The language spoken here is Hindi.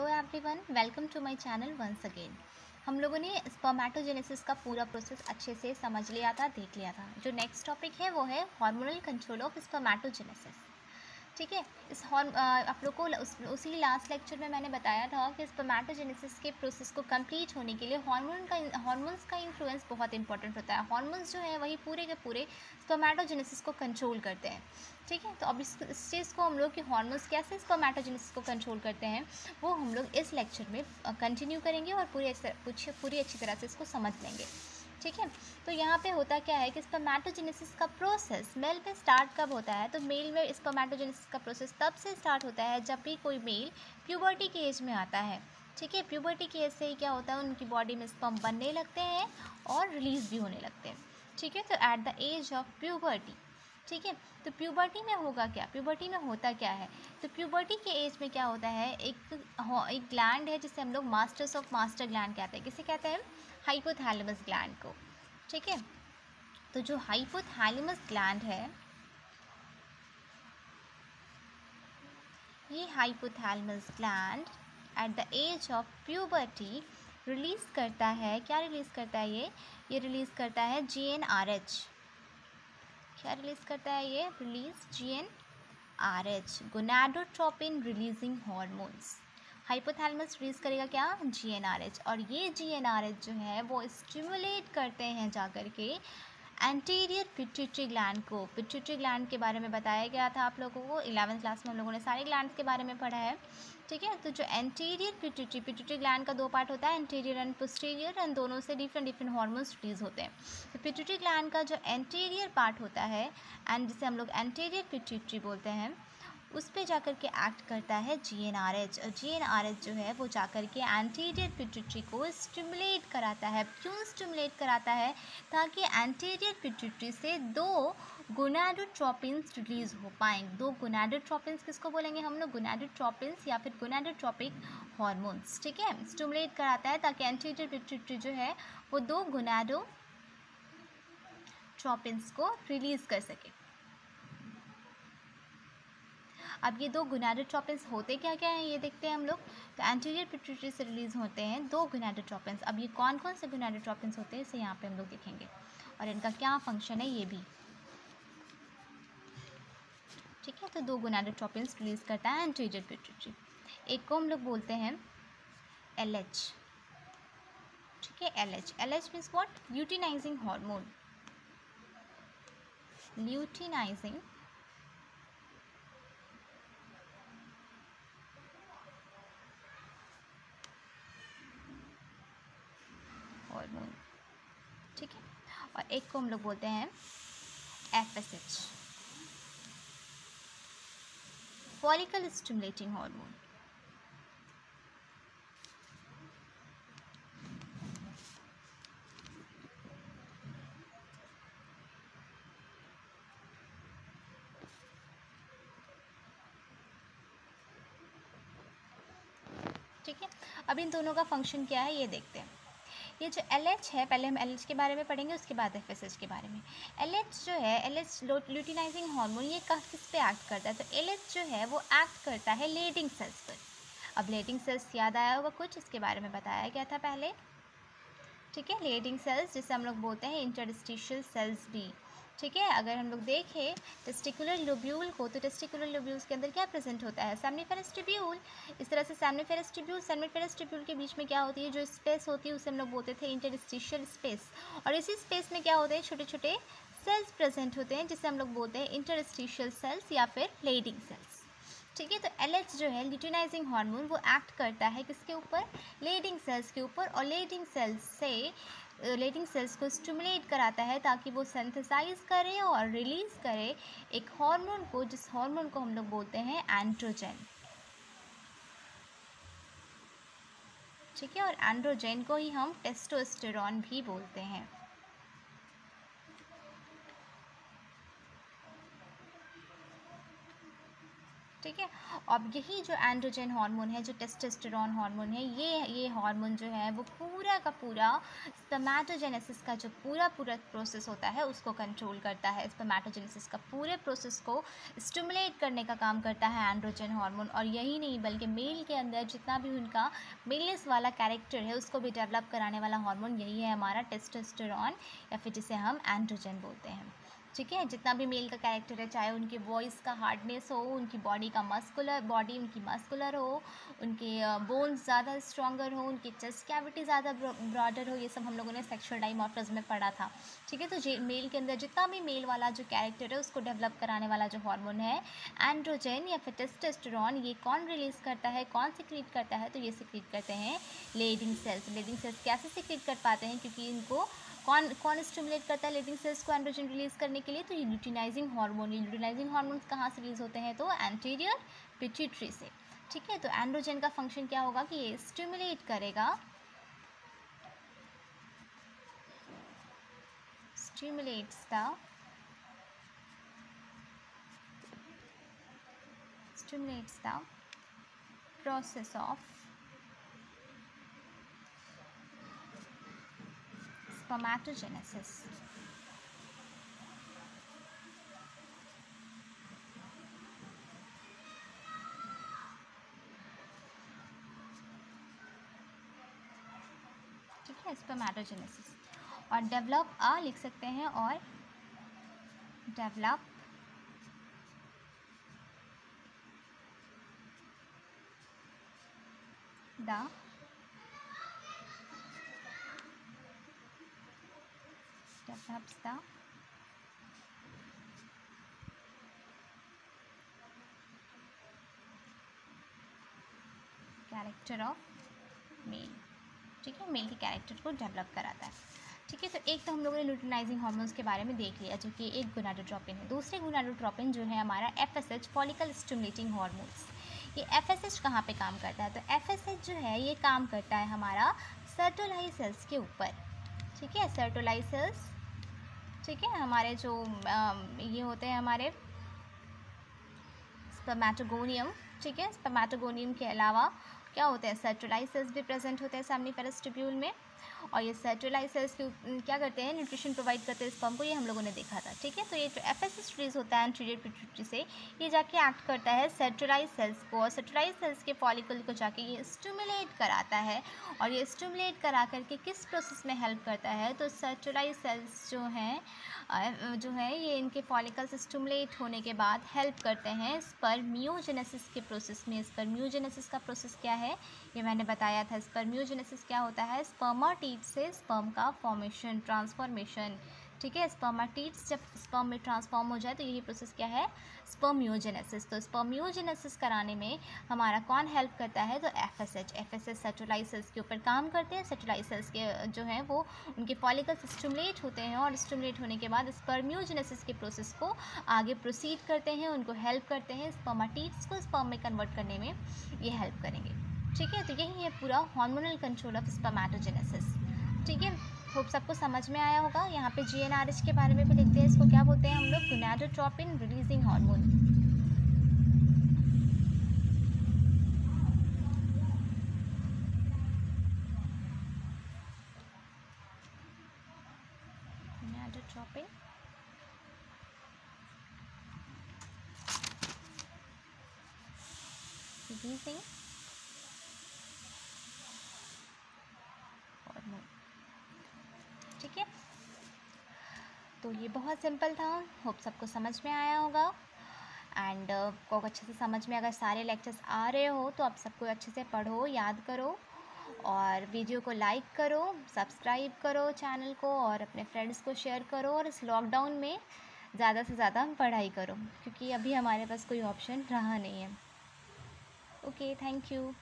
Hello everyone, welcome to my channel once again. हम लोगों ने स्पर्मेटोजेनेसिस का पूरा प्रोसेस अच्छे से समझ लिया था, देख लिया था। जो नेक्स्ट टॉपिक है वो है हार्मोनल कंट्रोल ऑफ स्पर्मेटोजेनेसिस। ठीक है, आप लोग को उसी लास्ट लेक्चर में मैंने बताया था कि स्पर्मेटोजेनेसिस के प्रोसेस को कंप्लीट होने के लिए हार्मोन्स का इन्फ्लुएंस बहुत इंपॉर्टेंट होता है। हार्मोन्स जो है वही पूरे के पूरे स्पर्मेटोजेनेसिस को कंट्रोल करते हैं। ठीक है, तो अब इस चीज़ को हम लोग कि हार्मोन्स कैसे स्पर्मेटोजेनेसिस को कंट्रोल करते हैं वो हम लोग इस लेक्चर में कंटिन्यू करेंगे और पूरी अच्छी तरह से इसको समझ लेंगे। ठीक है, तो यहाँ पे होता क्या है कि स्पर्मेटोजेनेसिस का प्रोसेस मेल में स्टार्ट कब होता है? तो मेल में स्पर्मेटोजेनेसिस का प्रोसेस तब से स्टार्ट होता है जब भी कोई मेल प्यूबर्टी के एज में आता है। ठीक है, प्यूबर्टी के एज से ही क्या होता है, उनकी बॉडी में स्पर्म बनने लगते हैं और रिलीज भी होने लगते हैं। ठीक है, तो at the age of puberty, ठीक है, तो प्यूबर्टी में होगा क्या, प्यूबर्टी में होता क्या है? तो प्यूबर्टी के एज में क्या होता है, एक ग्लैंड है जिसे हम लोग मास्टर्स ऑफ मास्टर ग्लैंड कहते हैं। किसे कहते हैं? हाइपोथैलेमस ग्लैंड को। ठीक है, तो जो हाइपोथैलेमस ग्लैंड है, ये hypothalamus gland at the age of puberty release करता है, क्या रिलीज करता है ये रिलीज करता है GnRH। क्या रिलीज करता है ये? Release GnRH, gonadotropin releasing hormones. Hypothalamus release करेगा क्या? GnRH, और ये GnRH जो है वो स्टिमुलेट करते हैं जाकर के एंटीरियर पिट्यूटरी ग्लैंड को। पिट्यूटरी ग्लैंड के बारे में बताया गया था आप लोगों को, 11वीं क्लास में हम लोगों ने सारे ग्लैंड्स के बारे में पढ़ा है। ठीक है, तो जो एंटीरियर पिट्यूटरी ग्लैंड का दो पार्ट होता है, एंटीरियर एंड पोस्टीरियर, एंड दोनों से डिफरेंट हार्मोन्स रिलीज होते हैं। तो पिट्यूटरी ग्लैंड का जो एंटीरियर पार्ट होता है एंड जिसे हम लोग एंटीरियर पिट्यूटरी बोलते हैं, उस पे जाकर के एक्ट करता है GnRH, और GnRH जो है वो जाकर के एंटीरियर पिट्यूटरी को स्टिमुलेट कराता है। क्यों स्टिमुलेट कराता है? ताकि एंटीरियर पिट्यूटरी से दो गोनाडोट्रोपिन्स रिलीज हो पाएँ। दो गोनाडोट्रोपिन्स किसको बोलेंगे हम लोग? गोनाडोट्रोपिन्स या फिर गोनाडोट्रोपिक हॉर्मोन्स। ठीक है, स्टिमुलेट कराता है ताकि एंटीरियर पिट्यूटरी जो है वो दो गोनाडोट्रोपिन्स को रिलीज कर सके। अब ये दो गोनाडोट्रोपिन्स होते क्या क्या हैं ये देखते हैं हम लोग। तो एंटीरियर पिट्यूटरी से रिलीज होते हैं दो गोनाडोट्रोपिन्स। अब ये कौन कौन से गोनाडोट्रोपिन्स होते हैं इसे यहाँ पे हम लोग देखेंगे और इनका क्या फंक्शन है ये भी। ठीक है, तो दो गोनाडोट्रोपिन्स रिलीज करता है एंटीरियर पिट्यूटरी। एक को हम लोग बोलते हैं LH। ठीक है, LH means what? Luteinizing hormone. Luteinizing hormone. ठीक है, और एक को हम लोग बोलते हैं FSH, फॉलिकल स्टिमुलेटिंग हार्मोन। ठीक है, अब इन दोनों का फंक्शन क्या है ये देखते हैं। ये जो LH है, पहले हम LH के बारे में पढ़ेंगे, उसके बाद FSH के बारे में। LH जो है, LH ल्यूटिनाइजिंग हार्मोन, ये किस पे एक्ट करता है? तो LH जो है वो एक्ट करता है लेडिंग सेल्स पर। अब लेडिंग सेल्स याद आया होगा कुछ, इसके बारे में बताया गया था पहले। ठीक है, लेडिंग सेल्स जिसे हम लोग बोलते हैं इंटरस्टिशियल सेल्स भी। ठीक है, अगर हम लोग देखें टेस्टिकुलर लोब्यूल को, तो टेस्टिकुलर लोब्यूल्स के अंदर क्या प्रेजेंट होता है? Seminiferous tubule. इस तरह से सेमिनिफेरस ट्यूब्यूल के बीच में क्या होती है, जो स्पेस होती है उसे हम लोग बोलते थे इंटरस्टिशियल स्पेस, और इसी स्पेस में क्या होते हैं? छोटे छोटे सेल्स प्रेजेंट होते हैं जिसे हम लोग बोलते हैं इंटरस्टिशियल सेल्स या फिर लेडिंग सेल्स। ठीक है, तो LH जो है ल्यूटिनाइजिंग हार्मोन, वो एक्ट करता है किसके ऊपर? लेडिंग सेल्स के ऊपर, और लेडिंग सेल्स को स्टिमुलेट कराता है ताकि वो सिंथेसाइज करे और रिलीज करे एक हार्मोन को, जिस हार्मोन को हम लोग बोलते हैं एंड्रोजन। ठीक है, और एंड्रोजन को ही हम टेस्टोस्टेरॉन भी बोलते हैं। ठीक है, अब यही जो एंड्रोजन हार्मोन है, जो टेस्टोस्टेरोन हार्मोन है, ये हार्मोन जो है वो पूरा का पूरा स्पर्मेटोजेनेसिस का जो पूरा प्रोसेस होता है उसको कंट्रोल करता है। स्पर्मेटोजेनेसिस का पूरे प्रोसेस को स्टिमुलेट करने का काम करता है एंड्रोजन हार्मोन। और यही नहीं बल्कि मेल के अंदर जितना भी उनका मेलनेस वाला कैरेक्टर है उसको भी डेवलप कराने वाला हार्मोन यही है हमारा टेस्टोस्टेरोन, या फिर जिसे हम एंड्रोजन बोलते हैं। ठीक है, जितना भी मेल का कैरेक्टर है, चाहे उनकी वॉइस का हार्डनेस हो, उनकी बॉडी का बॉडी उनकी मस्कुलर हो, उनके बोन्स ज़्यादा स्ट्रॉन्गर हो, उनकी चेस्ट कैविटी ज़्यादा ब्रॉडर हो, ये सब हम लोगों ने सेक्सुअल डाइमॉर्फिज्म में पढ़ा था। ठीक है, तो मेल के अंदर जितना भी मेल वाला जो कैरेक्टर है उसको डेवलप कराने वाला जो हार्मोन है एंड्रोजन या फिर टेस्टोस्टेरोन, ये कौन रिलीज़ करता है, कौन सिक्रीट करता है? तो ये सिक्रीट करते हैं लेडिंग सेल्स। लेडिंग सेल्स कैसे सिक्रीट कर पाते हैं? क्योंकि इनको कौन स्टिमुलेट करता है लेडिंग सेल्स को एंड्रोजन रिलीज़ करने के लिए? तो ये ल्यूटिनाइजिंग हार्मोन। ये ल्यूटिनाइजिंग हार्मोन्स कहाँ से रिलीज़ होते हैं? तो एंटीरियर पिट्यूटरी से। ठीक है, तो एंड्रोजन का फंक्शन क्या होगा कि ये स्टिमुलेट करेगा, stimulates the process of spermatogenesis. ठीक है, स्पर्मेटोजेनेसिस। और डेवलप लिख सकते हैं, और develop the character of male. ठीक है, मेल के कैरेक्टर को डेवलप कराता है। ठीक है, तो एक तो हम लोगों ने ल्यूटिनाइजिंग हार्मोन्स के बारे में देख लिया, जो कि एक गोनाडोट्रोपिन है। दूसरे गोनाडोट्रोपिन जो है हमारा FSH, फॉलिकल स्टिमुलेटिंग हार्मोन्स। ये FSH कहाँ पे काम करता है? तो FSH जो है ये काम करता है हमारा सर्टोलाई सेल्स के ऊपर। ठीक है, सर्टोलाई सेल्स, ठीक है, हमारे जो ये होते हैं हमारे स्पर्मेटोगोनियम। ठीक है, स्पर्मेटोगोनियम के अलावा क्या होते हैं? सर्टोलाई सेल्स भी प्रेजेंट होते हैं सेमिनिफेरस ट्यूब्यूल में। और ये सर्टोलाई सेल्स क्या करते हैं? न्यूट्रिशन प्रोवाइड करते हैं स्पर्म को, ये हम लोगों ने देखा था। ठीक है, तो ये जो FSH रिलीज होता है एंटीरियर पिट्यूटरी से, ये जाके एक्ट करता है सर्टोलाई सेल्स को, और सर्टोलाई सेल्स के फॉलिकल को जाके ये स्टिमुलेट कराता है। और ये स्टिमुलेट करा करके किस प्रोसेस में हेल्प करता है? तो सर्टोलाई सेल्स जो हैं ये इनके फॉलिकल्स स्टिमुलेट होने के बाद हेल्प करते हैं स्पर्मियोजेनेसिस के प्रोसेस में। स्पर्मियोजेनेसिस का प्रोसेस क्या है ये मैंने बताया था। स्पर्मियोजेनेसिस क्या होता है? स्पर्मेटिड से स्पर्म का फॉर्मेशन, ट्रांसफॉर्मेशन। ठीक है, स्पर्मेटिड्स जब स्पर्म में ट्रांसफॉर्म हो जाए तो यही प्रोसेस क्या है? स्पर्मियोजेनेसिस। तो स्पर्मियोजेनेसिस कराने में हमारा कौन हेल्प करता है? तो FSH सर्टोलाई सेल्स के ऊपर काम करते हैं। सर्टोलाई सेल्स के जो हैं वो उनके फॉलिकल्स स्टिमुलेट होते हैं, और स्टिमुलेट होने के बाद स्पर्मियोजेनेसिस के प्रोसेस को आगे प्रोसीड करते हैं, उनको हेल्प करते हैं, स्पर्मेटिड्स को स्पर्म में कन्वर्ट करने में ये हेल्प करेंगे। ठीक है, तो यही है पूरा हार्मोनल कंट्रोल ऑफ स्पर्मेटोजेनेसिस। ठीक है, होप सबको समझ में आया होगा। यहाँ पे GnRH के बारे में भी लिखते हैं, इसको क्या बोलते हैं हम लोग? Gonadotropin releasing hormone. Gonadotropin releasing hormone. ठीक है, तो ये बहुत सिंपल था, होप सबको समझ में आया होगा। एंड को अच्छे से समझ में अगर सारे लेक्चर्स आ रहे हो तो आप सबको अच्छे से पढ़ो, याद करो, और वीडियो को लाइक करो, सब्सक्राइब करो चैनल को, और अपने फ्रेंड्स को शेयर करो। और इस लॉकडाउन में ज़्यादा से ज़्यादा पढ़ाई करो, क्योंकि अभी हमारे पास कोई ऑप्शन रहा नहीं है। Okay, thank you.